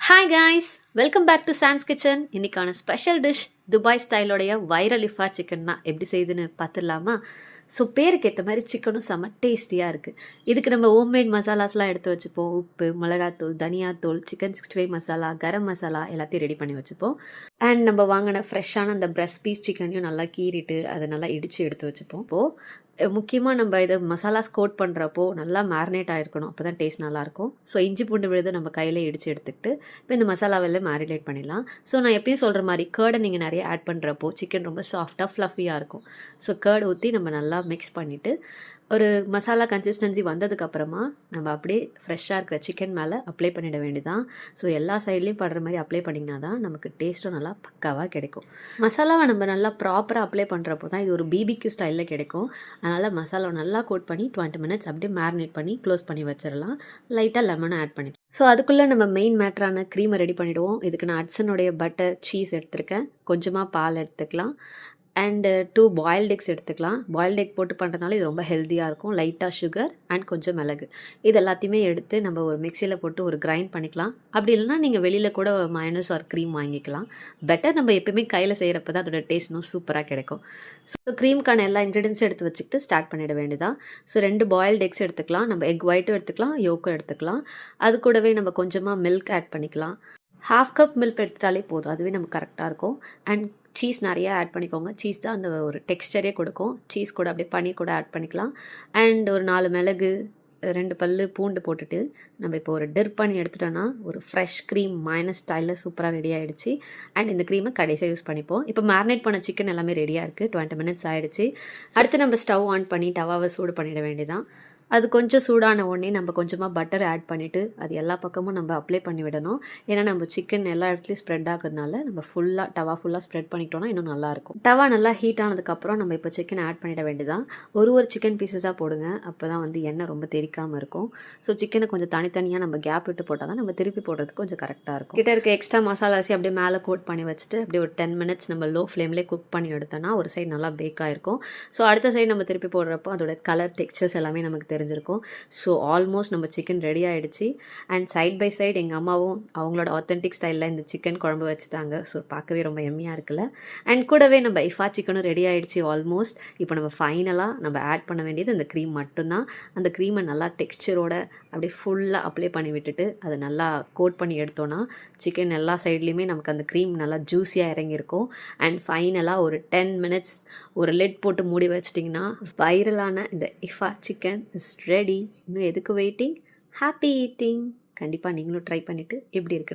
Hi guys, welcome back to Sans kitchen. இன்றைக்கான special dish Dubai ஸ்டைலோடைய viral இஃபா chicken தான். எப்படி செய்யுதுன்னு பார்த்துடலாமா? ஸோ பேருக்கு ஏற்ற மாதிரி சிக்கனும் செம்ம டேஸ்டியாக இருக்குது. இதுக்கு நம்ம ஹோம்மேட் மசாலாஸ்லாம் எடுத்து வச்சுப்போம். உப்பு, மிளகாத்தூள், தனியாத்தூள், சிக்கன் 65 மசாலா, கரம் மசாலா எல்லாத்தையும் ரெடி பண்ணி வச்சுப்போம். அண்ட் நம்ம வாங்கின ஃப்ரெஷ்ஷான அந்த பிரஸ்ட் பீஸ் சிக்கனையும் நல்லா கீறிட்டு அதை நல்லா இடித்து எடுத்து வச்சுப்போம். இப்போது முக்கியமாக நம்ம இதை மசாலாஸ் கோட் பண்ணுறப்போ நல்லா மேரினேட் ஆகிருக்கணும், அப்போ தான் டேஸ்ட் நல்லாயிருக்கும். ஸோ இஞ்சி பூண்டு விழுது நம்ம கையில் இடித்து எடுத்துக்கிட்டு இப்போ இந்த மசாலாவெல்லாம் மேரினேட் பண்ணிடலாம். ஸோ நான் எப்பயும் சொல்கிற மாதிரி கேர்டை நீங்கள் நிறைய ஆட் பண்ணுறப்போ சிக்கன் ரொம்ப சாஃப்டாக ஃப்ளஃபியாக இருக்கும். ஸோ கேர்டு ஊற்றி நம்ம நல்லா மிக்ஸ் பண்ணிவிட்டு ஒரு மசாலா கன்சிஸ்டன்சி வந்ததுக்கப்புறமா நம்ம அப்படியே ஃப்ரெஷ்ஷாக இருக்கிற சிக்கன் மேலே அப்ளை பண்ணிட வேண்டியதான். ஸோ எல்லா சைட்லேயும் படுற மாதிரி அப்ளை பண்ணிங்கன்னா தான் நமக்கு டேஸ்ட்டும் நல்லா பக்காவாக கிடைக்கும். மசாலாவை நம்ம நல்லா ப்ராப்பராக அப்ளை பண்ணுறப்போ தான் இது ஒரு பிபிக்யூ ஸ்டைலில் கிடைக்கும். அதனால் மசாலாவை நல்லா கோட் பண்ணி 20 மினிட்ஸ் அப்படியே மேரினேட் பண்ணி க்ளோஸ் பண்ணி வச்சிடலாம். லைட்டாக லெமனை ஆட் பண்ணி ஸோ அதுக்குள்ளே நம்ம மெயின் மேட்டரான க்ரீமை ரெடி பண்ணிவிடுவோம். இதுக்கு நான் ஹட்சனுடைய பட்டர் சீஸ் எடுத்துருக்கேன், கொஞ்சமாக பால் எடுத்துக்கலாம், அண்டு 2 பாயில்டு எக்ஸ் எடுத்துக்கலாம். பாயில்டு எக் போட்டு பண்ணுறதுனால இது ரொம்ப ஹெல்த்தியாக இருக்கும். லைட்டாக சுகர் அண்ட் கொஞ்சம் மிளகு, இது எல்லாத்தையுமே எடுத்து நம்ம ஒரு மிக்சியில் போட்டு ஒரு கிரைண்ட் பண்ணிக்கலாம். அப்படி இல்லைனா நீங்கள் வெளியில் கூட மயோனஸ் ஆர் க்ரீம் வாங்கிக்கலாம். பெட்டர் நம்ம எப்பயுமே கையில் செய்கிறப்ப தான் அதோட டேஸ்ட் இன்னும் சூப்பராக கிடைக்கும். ஸோ க்ரீம்க்கான எல்லா இன்க்ரீடியன்ஸும் எடுத்து வச்சுக்கிட்டு ஸ்டார்ட் பண்ணிட வேண்டியதான். ஸோ 2 பாயில்டு எக்ஸ் எடுத்துக்கலாம். நம்ம எக் ஒயிட்டும் எடுத்துக்கலாம், யோக்கும் எடுத்துக்கலாம். அது கூடவே நம்ம கொஞ்சமாக மில்க் ஆட் பண்ணிக்கலாம். 1/2 கப் மில்க் எடுத்துட்டாலே போதும், அதுவே நமக்கு கரெக்டாக இருக்கும். அண்ட் சீஸ் நிறையா ஆட் பண்ணிக்கோங்க. சீஸ் தான் அந்த ஒரு டெக்ஸ்டரே கொடுக்கும். சீஸ் கூட அப்படியே பன்னீர் கூட ஆட் பண்ணிக்கலாம். அண்ட் ஒரு 4 மிளகு, 2 பல் பூண்டு போட்டுட்டு நம்ம இப்போ ஒரு டிப் பண்ணி எடுத்துட்டோன்னா ஒரு ஃப்ரெஷ் க்ரீம் மயோனஸ் ஸ்டைலில் சூப்பராக ரெடி ஆகிடுச்சு. அண்ட் இந்த க்ரீமை கடைசியாக யூஸ் பண்ணிப்போம். இப்போ மேரினேட் பண்ண சிக்கன் எல்லாமே ரெடியாக இருக்குது. 20 மினிட்ஸ் ஆகிடுச்சு. அடுத்து நம்ம ஸ்டவ் ஆன் பண்ணி டவாவை சூடு பண்ணிட வேண்டியதான். அது கொஞ்சம் சூடான உடனே நம்ம கொஞ்சமாக பட்டர் ஆட் பண்ணிவிட்டு அது எல்லா பக்கமும் நம்ம அப்ளை பண்ணி விடணும். ஏன்னா நம்ம சிக்கன் எல்லா இடத்துலையும் ஸ்ப்ரெட் ஆகுறதுனால நம்ம டவா ஃபுல்லாக ஸ்ப்ரெட் பண்ணிக்கிட்டோம்னா இன்னும் நல்லாயிருக்கும். டவா நல்லா ஹீட் ஆனதுக்கப்புறம் நம்ம இப்போ சிக்கன் ஆட் பண்ணிட வேண்டியதான். ஒரு சிக்கன் பீசஸாக போடுங்க, அப்போ தான் வந்து எண்ணெய் ரொம்ப தெரிக்காமல் இருக்கும். ஸோ சிக்கனை கொஞ்சம் தனித்தனியாக நம்ம கேப் விட்டு போட்டால் தான் நம்ம திருப்பி போடுறதுக்கு கொஞ்சம் கரெக்டாக இருக்கும். கிட்ட இருக்க எக்ஸ்ட்ரா மசாலாசி அப்படியே மேலே கோட் பண்ணி வச்சுட்டு அப்படியே ஒரு 10 மினிட்ஸ் நம்ம லோ ஃப்ளேம்லேயே குக் பண்ணி எடுத்தோன்னா ஒரு சைடு நல்லா பேக் ஆகிருக்கும். ஸோ அடுத்த சைடு நம்ம திருப்பி போடுறப்போ அதோட கலர் டெக்ஸ்சர்ஸ் எல்லாமே நமக்கு தெரிஞ்சிருக்கும். ஸோ ஆல்மோஸ்ட் நம்ம சிக்கன் ரெடி ஆகிடுச்சு. அண்ட் சைட் பை சைடு எங்கள் அம்மாவும் அவங்களோட ஆத்தென்டிக் ஸ்டைலில் இந்த சிக்கன் குழம்பு வச்சுட்டாங்க. ஸோ பார்க்கவே ரொம்ப எம்மியாக இருக்குல்ல. அண்ட் கூடவே நம்ம இஃபா சிக்கனும் ரெடி ஆகிடுச்சு ஆல்மோஸ்ட். இப்போ நம்ம ஃபைனலாக நம்ம ஆட் பண்ண வேண்டியது அந்த க்ரீம் மட்டும்தான். அந்த க்ரீமை நல்லா டெக்ஸ்சரோட அப்படியே ஃபுல்லாக அப்ளை பண்ணி விட்டுட்டு அதை நல்லா கோட் பண்ணி எடுத்தோன்னா சிக்கன் எல்லா சைட்லேயுமே நமக்கு அந்த க்ரீம் நல்லா ஜூஸியாக இறங்கியிருக்கும். அண்ட் ஃபைனலாக ஒரு 10 மினிட்ஸ் ஒரு லிட் போட்டு மூடி வச்சிட்டிங்கன்னா வைரலான இந்த இஃபா சிக்கன் இஸ் ரெடி. இன்னும் எதுக்கு வெயிட்டிங்? Happy eating. கண்டிப்பாக நீங்களும் ட்ரை பண்ணிவிட்டு எப்படி இருக்கு